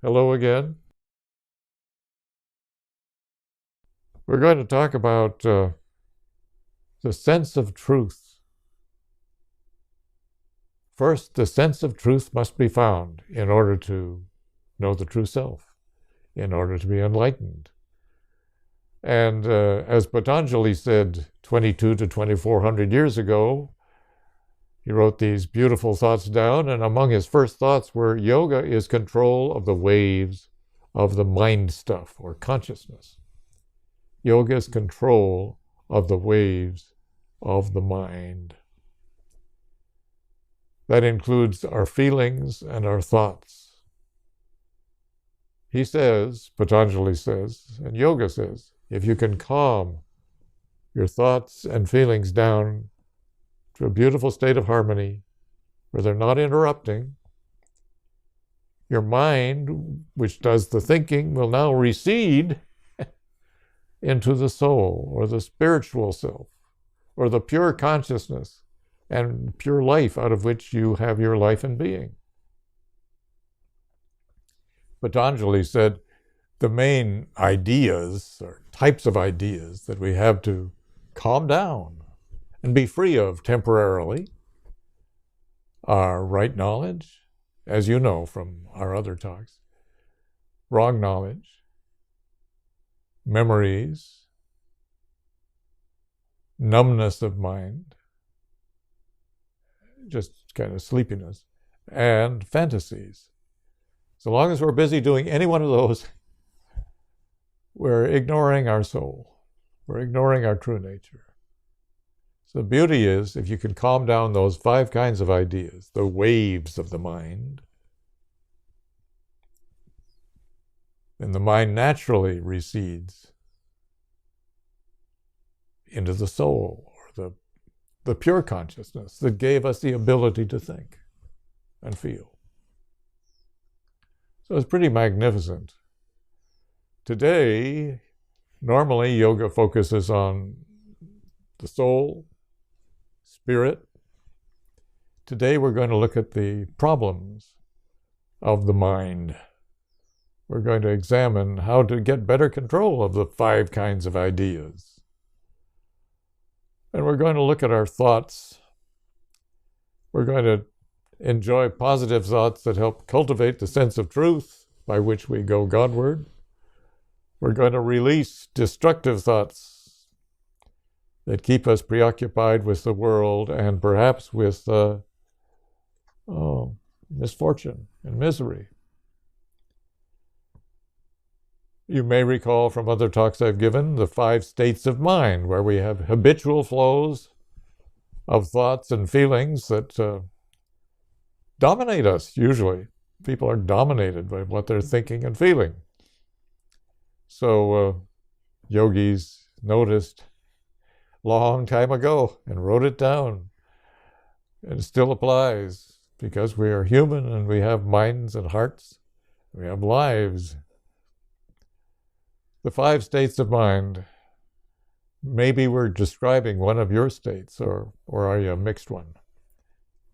Hello again. We're going to talk about the sense of truth. First, the sense of truth must be found in order to know the true self, in order to be enlightened. And as Patanjali said 22 to 2400 years ago, he wrote these beautiful thoughts down, and among his first thoughts were yoga is control of the waves of the mind stuff or consciousness. Yoga is control of the waves of the mind. That includes our feelings and our thoughts. He says, Patanjali says, and yoga says, if you can calm your thoughts and feelings down to a beautiful state of harmony where they're not interrupting, your mind, which does the thinking, will now recede into the soul or the spiritual self or the pure consciousness and pure life out of which you have your life and being. Patanjali said the main ideas or types of ideas that we have to calm down and be free of temporarily are right knowledge, as you know from our other talks, wrong knowledge, memories, numbness of mind, just kind of sleepiness, and fantasies. So long as we're busy doing any one of those, we're ignoring our soul. We're ignoring our true nature. So the beauty is, if you can calm down those 5 kinds of ideas, the waves of the mind, then the mind naturally recedes into the soul, or the pure consciousness that gave us the ability to think and feel. So it's pretty magnificent. Today, normally yoga focuses on the soul, spirit. Today we're going to look at the problems of the mind. We're going to examine how to get better control of the 5 kinds of ideas. And we're going to look at our thoughts. We're going to enjoy positive thoughts that help cultivate the sense of truth by which we go Godward. We're going to release destructive thoughts that keep us preoccupied with the world and perhaps with misfortune and misery. You may recall from other talks I've given the 5 states of mind, where we have habitual flows of thoughts and feelings that dominate us, usually. People are dominated by what they're thinking and feeling. So yogis noticed long time ago and wrote it down. And it still applies because we are human and we have minds and hearts. We have lives. The 5 states of mind, maybe we're describing one of your states, or are you a mixed one?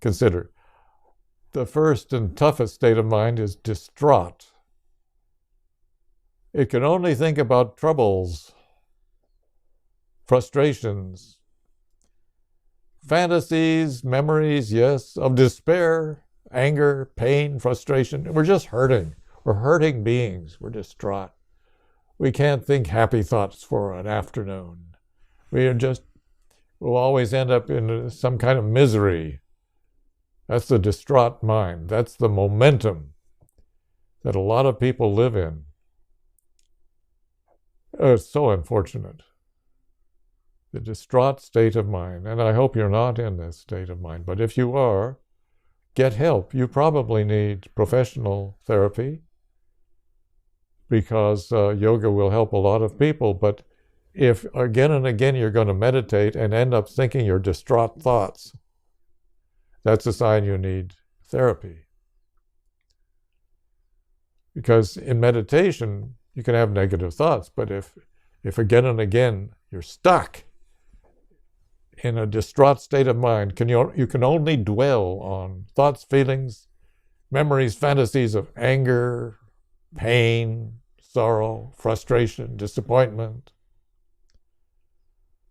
Consider. The first and toughest state of mind is distraught. It can only think about troubles, frustrations, fantasies, memories, yes, of despair, anger, pain, frustration. We're just hurting. We're hurting beings. We're distraught. We can't think happy thoughts for an afternoon. We'll always end up in some kind of misery. That's the distraught mind. That's the momentum that a lot of people live in. It's so unfortunate. The distraught state of mind. And I hope you're not in this state of mind. But if you are, get help. You probably need professional therapy, because yoga will help a lot of people. But if again and again you're going to meditate and end up thinking your distraught thoughts, that's a sign you need therapy. Because in meditation, you can have negative thoughts, but if again and again you're stuck in a distraught state of mind, you can only dwell on thoughts, feelings, memories, fantasies of anger, pain, sorrow, frustration, disappointment.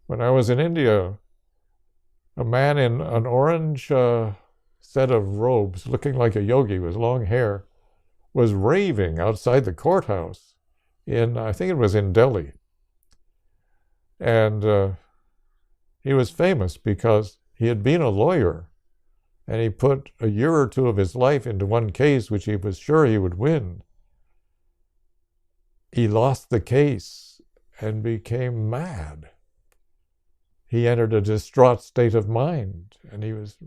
When I was in India, a man in an orange set of robes, looking like a yogi with long hair, was raving outside the courthouse I think it was in Delhi. And he was famous because he had been a lawyer, and he put a year or two of his life into one case which he was sure he would win. He lost the case and became mad. He entered a distraught state of mind, and he was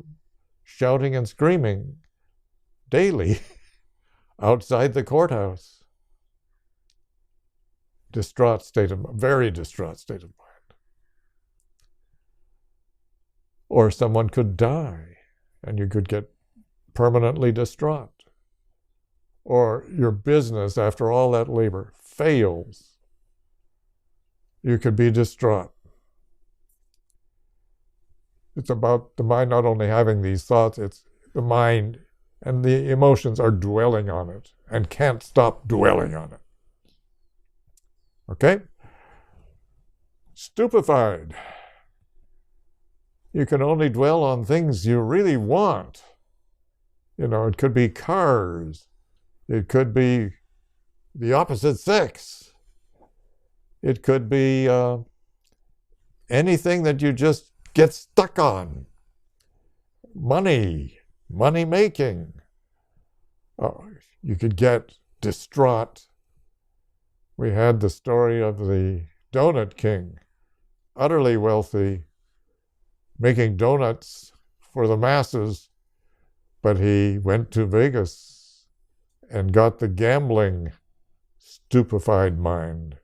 shouting and screaming daily outside the courthouse. Very distraught state of mind. Or someone could die, and you could get permanently distraught. Or your business, after all that labor, fails. You could be distraught. It's about the mind not only having these thoughts, it's the mind and the emotions are dwelling on it and can't stop dwelling on it. Okay? Stupefied. You can only dwell on things you really want. It could be cars. It could be the opposite sex. It could be anything that you just get stuck on. Money making. You could get distraught. We had the story of the donut king, utterly wealthy, making donuts for the masses, but he went to Vegas and got the gambling stupefied mind.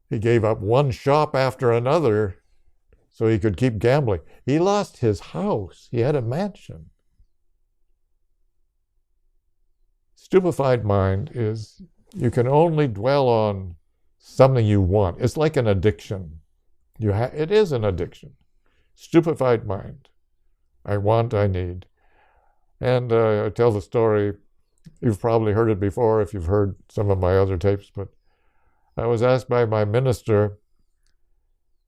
He gave up one shop after another so he could keep gambling. He lost his house. He had a mansion. Stupefied mind is you can only dwell on something you want. It's like an addiction. It is an addiction. Stupefied mind. I want, I need. And I tell the story, you've probably heard it before if you've heard some of my other tapes, but I was asked by my minister,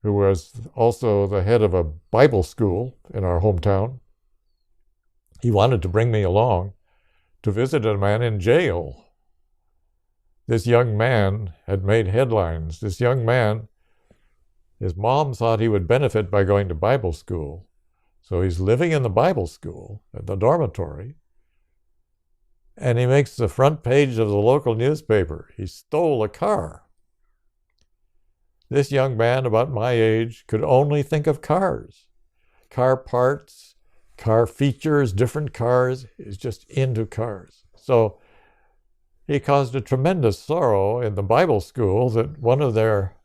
who was also the head of a Bible school in our hometown. He wanted to bring me along to visit a man in jail. This young man had made headlines. This young man, his mom thought he would benefit by going to Bible school. So he's living in the Bible school, at the dormitory, and he makes the front page of the local newspaper. He stole a car. This young man, about my age, could only think of cars. Car parts, car features, different cars. He's just into cars. So he caused a tremendous sorrow in the Bible school that one of their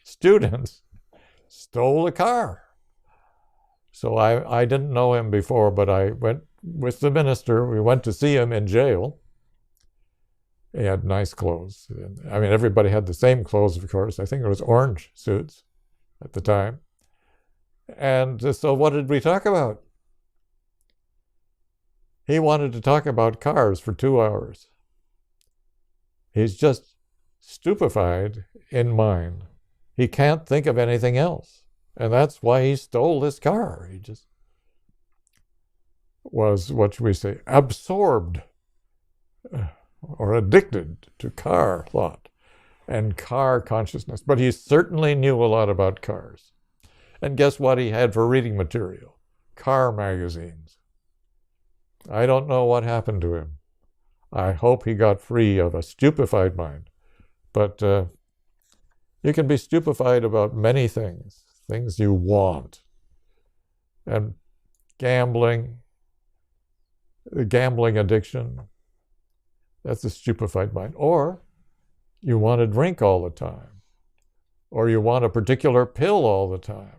students stole a car. So I didn't know him before, but I went with the minister. We went to see him in jail. He had nice clothes. I mean, everybody had the same clothes, of course. I think it was orange suits at the time. And so what did we talk about? He wanted to talk about cars for 2 hours. He's just stupefied in mind. He can't think of anything else. And that's why he stole this car. He just was, what should we say, absorbed or addicted to car thought and car consciousness. But he certainly knew a lot about cars. And guess what he had for reading material? Car magazines. I don't know what happened to him. I hope he got free of a stupefied mind. But you can be stupefied about many things you want. And gambling, the gambling addiction, that's a stupefied mind. Or you want to drink all the time. Or you want a particular pill all the time.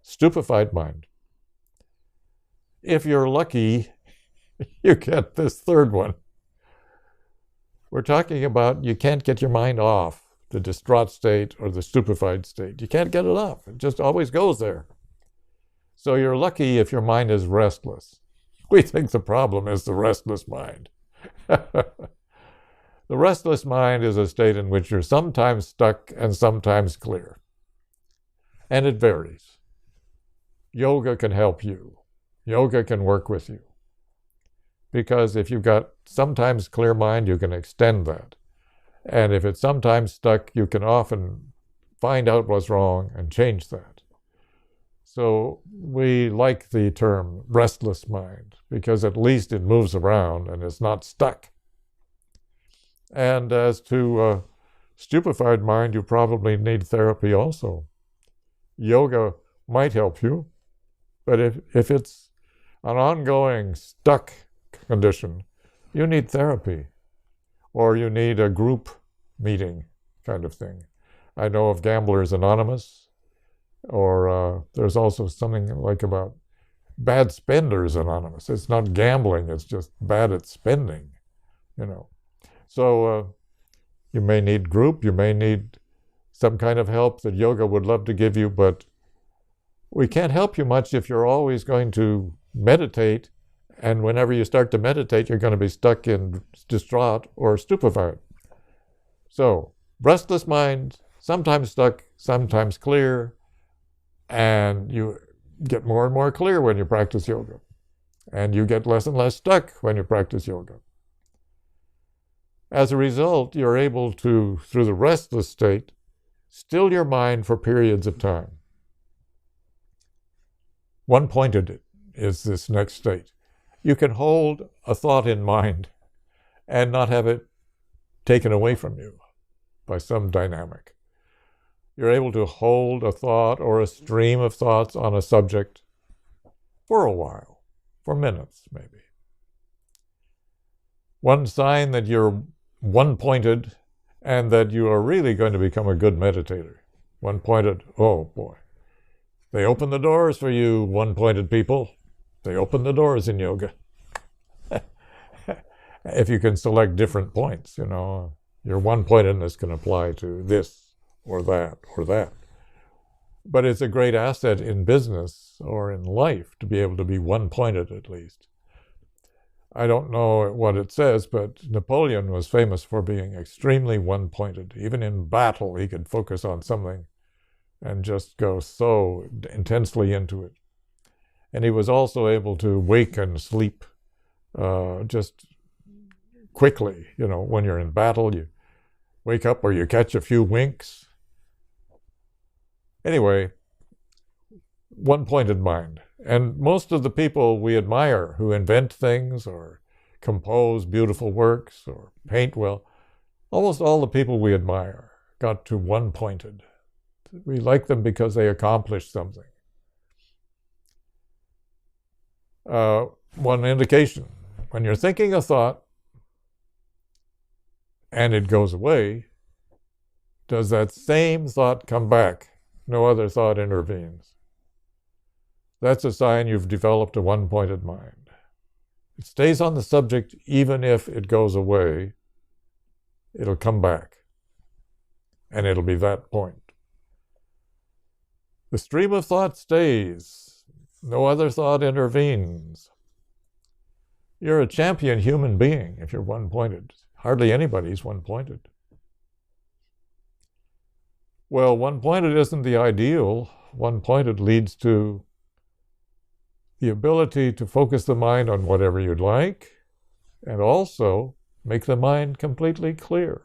Stupefied mind. If you're lucky, you get this third one. We're talking about you can't get your mind off the distraught state or the stupefied state. You can't get it off. It just always goes there. So you're lucky if your mind is restless. We think the problem is the restless mind. The restless mind is a state in which you're sometimes stuck and sometimes clear. And it varies. Yoga can help you. Yoga can work with you. Because if you've got sometimes clear mind, you can extend that. And if it's sometimes stuck, you can often find out what's wrong and change that. So we like the term restless mind because at least it moves around and it's not stuck. And as to stupefied mind, you probably need therapy also. Yoga might help you, but if it's an ongoing stuck condition, you need therapy, or you need a group meeting kind of thing. I know of Gamblers Anonymous, or there's also something like about Bad Spenders Anonymous. It's not gambling, it's just bad at spending, you know. So you may need group, you may need some kind of help that yoga would love to give you, but we can't help you much if you're always going to meditate, and whenever you start to meditate, you're going to be stuck in distraught or stupefied. So, restless mind, sometimes stuck, sometimes clear, and you get more and more clear when you practice yoga, and you get less and less stuck when you practice yoga. As a result, you're able to, through the restless state, still your mind for periods of time. One-pointed is this next state. You can hold a thought in mind and not have it taken away from you by some dynamic. You're able to hold a thought or a stream of thoughts on a subject for a while, for minutes maybe. One sign that you're one-pointed and that you are really going to become a good meditator. One-pointed, oh boy. They open the doors for you, one-pointed people. They open the doors in yoga. If you can select different points, you know, your one-pointedness can apply to this or that or that. But it's a great asset in business or in life to be able to be one-pointed at least. I don't know what it says, but Napoleon was famous for being extremely one-pointed. Even in battle, he could focus on something and just go so intensely into it. And he was also able to wake and sleep just quickly. You know, when you're in battle, you wake up or you catch a few winks. Anyway, one-pointed mind. And most of the people we admire who invent things or compose beautiful works or paint well, almost all the people we admire got to one-pointed. We like them because they accomplished something. One indication, when you're thinking a thought and it goes away, does that same thought come back? No other thought intervenes. That's a sign you've developed a one-pointed mind. It stays on the subject even if it goes away. It'll come back, and it'll be that point. The stream of thought stays. No other thought intervenes. You're a champion human being if you're one-pointed. Hardly anybody's one-pointed. Well, one-pointed isn't the ideal. One-pointed leads to the ability to focus the mind on whatever you'd like, and also make the mind completely clear.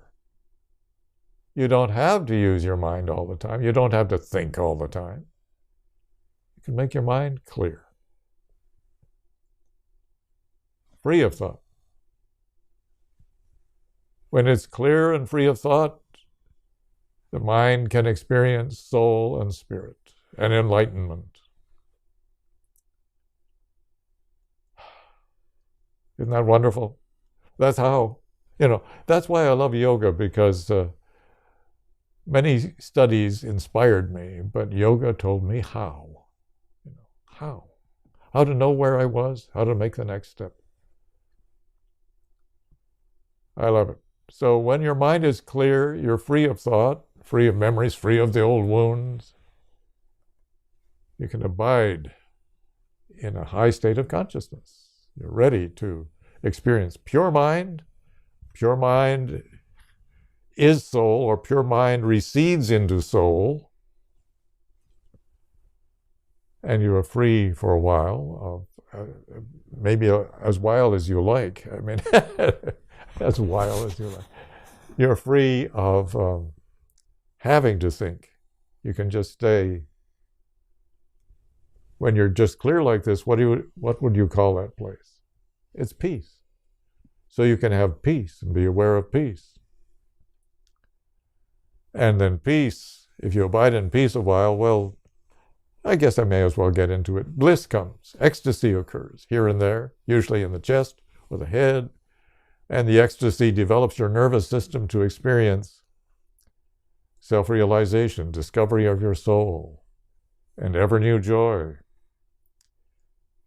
You don't have to use your mind all the time. You don't have to think all the time. You can make your mind clear, free of thought. When it's clear and free of thought, the mind can experience soul and spirit and enlightenment. Isn't that wonderful? That's how, that's why I love yoga, because many studies inspired me, but yoga told me how. How to know where I was, how to make the next step. I love it. So when your mind is clear, you're free of thought, free of memories, free of the old wounds. You can abide in a high state of consciousness. You're ready to experience. Pure mind is soul, or pure mind recedes into soul, and you are free for a while, maybe as wild as you like. I mean, as wild as you like. You're free of having to think. You can just stay. When you're just clear like this, what would you call that place? It's peace. So you can have peace and be aware of peace. And then peace, if you abide in peace a while, well, I guess I may as well get into it. Bliss comes. Ecstasy occurs here and there, usually in the chest or the head. And the ecstasy develops your nervous system to experience self-realization, discovery of your soul, and ever new joy.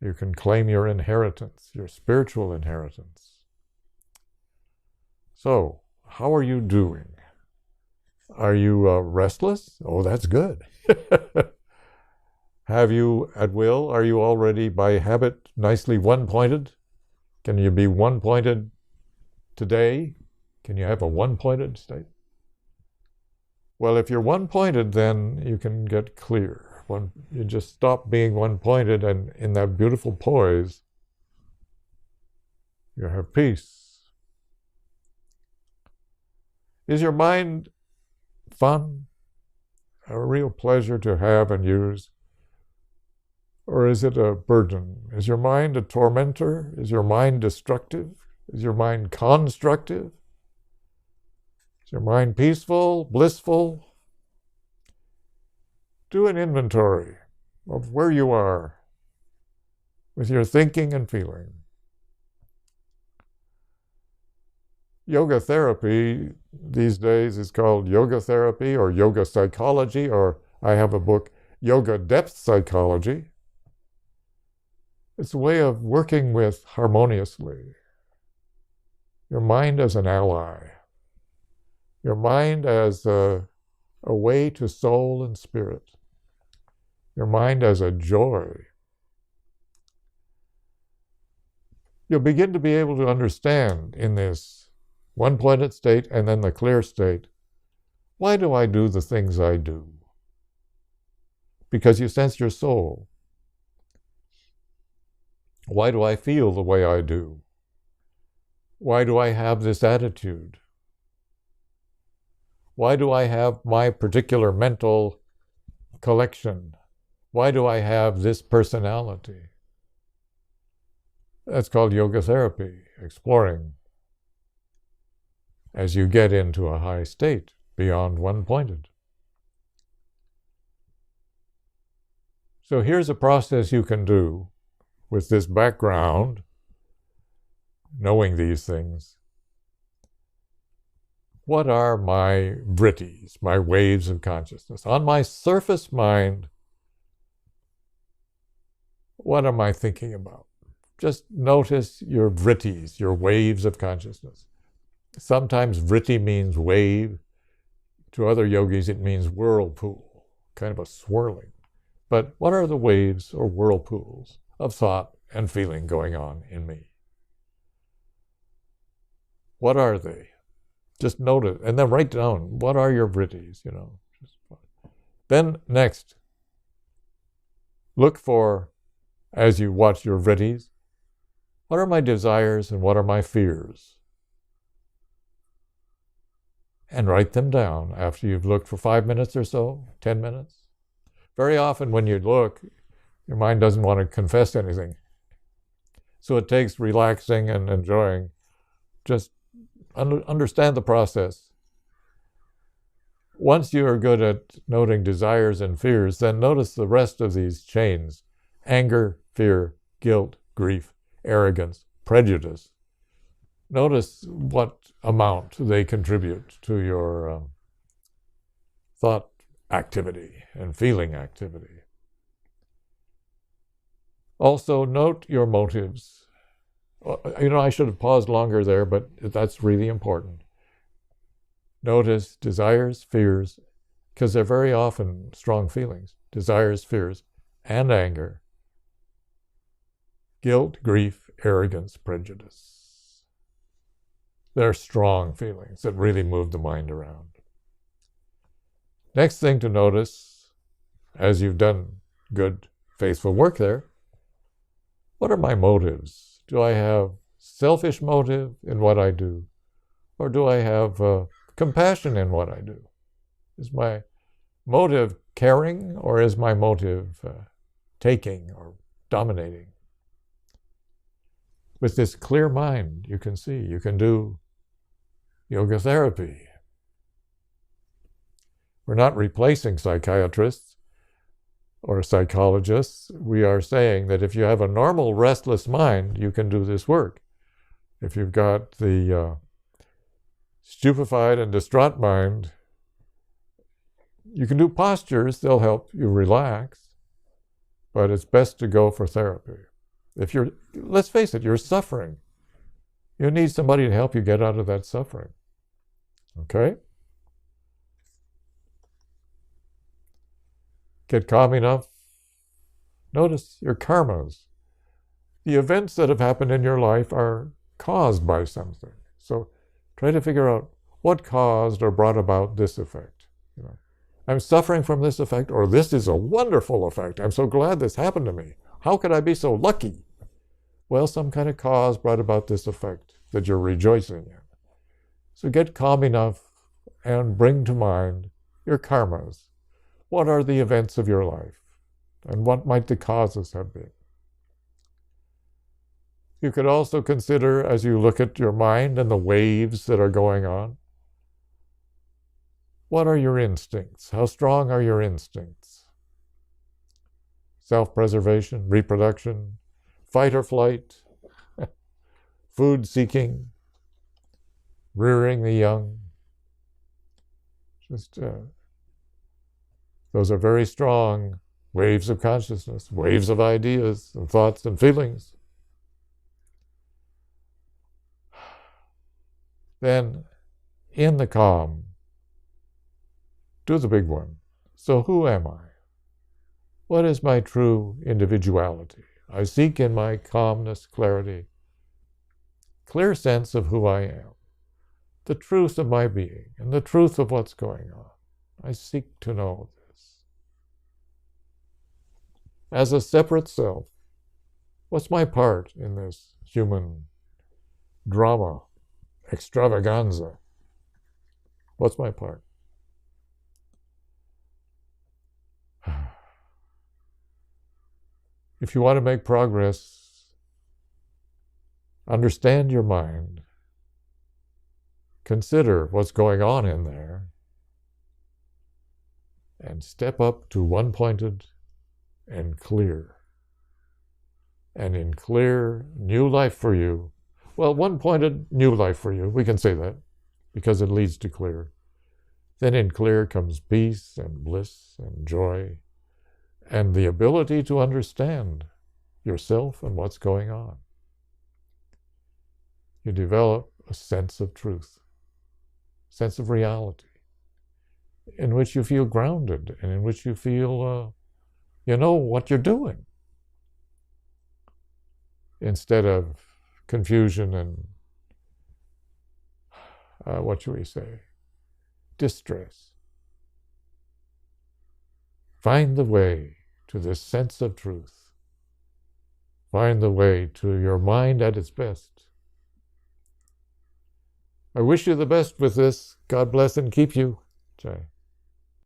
You can claim your inheritance, your spiritual inheritance. So, how are you doing? Are you restless? Oh, that's good. Have you at will? Are you already by habit nicely one-pointed? Can you be one-pointed today? Can you have a one-pointed state? Well, if you're one-pointed, then you can get clear. When you just stop being one-pointed, and in that beautiful poise, you have peace. Is your mind fun? A real pleasure to have and use? Or is it a burden? Is your mind a tormentor? Is your mind destructive? Is your mind constructive? Is your mind peaceful, blissful? Do an inventory of where you are with your thinking and feeling. Yoga therapy these days is called yoga therapy or yoga psychology, or I have a book, Yoga Depth Psychology. It's a way of working with harmoniously. Your mind as an ally. Your mind as a way to soul and spirit. Your mind as a joy. You'll begin to be able to understand in this one-pointed state and then the clear state, why do I do the things I do? Because you sense your soul. Why do I feel the way I do? Why do I have this attitude? Why do I have my particular mental collection? Why do I have this personality? That's called yoga therapy, exploring as you get into a high state beyond one-pointed. So here's a process you can do with this background, knowing these things. What are my vrittis, my waves of consciousness? On my surface mind, what am I thinking about? Just notice your vrittis, your waves of consciousness. Sometimes vritti means wave. To other yogis, it means whirlpool, kind of a swirling. But what are the waves or whirlpools of thought and feeling going on in me? What are they? Just notice, and then write down, what are your vrittis, Then next, look for, as you watch your vrittis, what are my desires and what are my fears? And write them down after you've looked for 5 minutes or so, 10 minutes. Very often when you look, your mind doesn't want to confess anything. So it takes relaxing and enjoying. Just understand the process. Once you are good at noting desires and fears, then notice the rest of these chains: anger, fear, guilt, grief, arrogance, prejudice. Notice what amount they contribute to your thought activity and feeling activity. Also, note your motives. I should have paused longer there, but that's really important. Notice desires, fears, because they're very often strong feelings. Desires, fears, and anger. Guilt, grief, arrogance, prejudice. They're strong feelings that really move the mind around. Next thing to notice, as you've done good, faithful work there, what are my motives? Do I have selfish motive in what I do? Or do I have compassion in what I do? Is my motive caring, or is my motive taking or dominating? With this clear mind, you can see, you can do yoga therapy. We're not replacing psychiatrists or psychologists. We are saying that if you have a normal restless mind, you can do this work. If you've got the stupefied and distraught mind, you can do postures, they'll help you relax, but it's best to go for therapy. If you're, let's face it, you're suffering. You need somebody to help you get out of that suffering. Okay? Get calm enough. Notice your karmas. The events that have happened in your life are caused by something. So try to figure out what caused or brought about this effect. You know, I'm suffering from this effect, or this is a wonderful effect. I'm so glad this happened to me. How could I be so lucky? Well, some kind of cause brought about this effect that you're rejoicing in. So get calm enough and bring to mind your karmas. What are the events of your life? And what might the causes have been? You could also consider, as you look at your mind and the waves that are going on, what are your instincts? How strong are your instincts? Self-preservation, reproduction, fight or flight, food seeking, rearing the young. Just those are very strong waves of consciousness, waves of ideas and thoughts and feelings. Then, in the calm, do the big one. So who am I? What is my true individuality? I seek in my calmness, clarity, clear sense of who I am, the truth of my being, and the truth of what's going on. I seek to know this. As a separate self, what's my part in this human drama, extravaganza? What's my part? If you want to make progress, understand your mind, consider what's going on in there, and step up to one-pointed and clear. And in clear, new life for you, well, one-pointed, new life for you, we can say that, because it leads to clear. Then in clear comes peace and bliss and joy, and the ability to understand yourself and what's going on. You develop a sense of truth, sense of reality, in which you feel grounded and in which you feel you know what you're doing, instead of confusion and what should we say, distress. Find the way to this sense of truth. Find the way to your mind at its best. I wish you the best with this. God bless and keep you. Jai.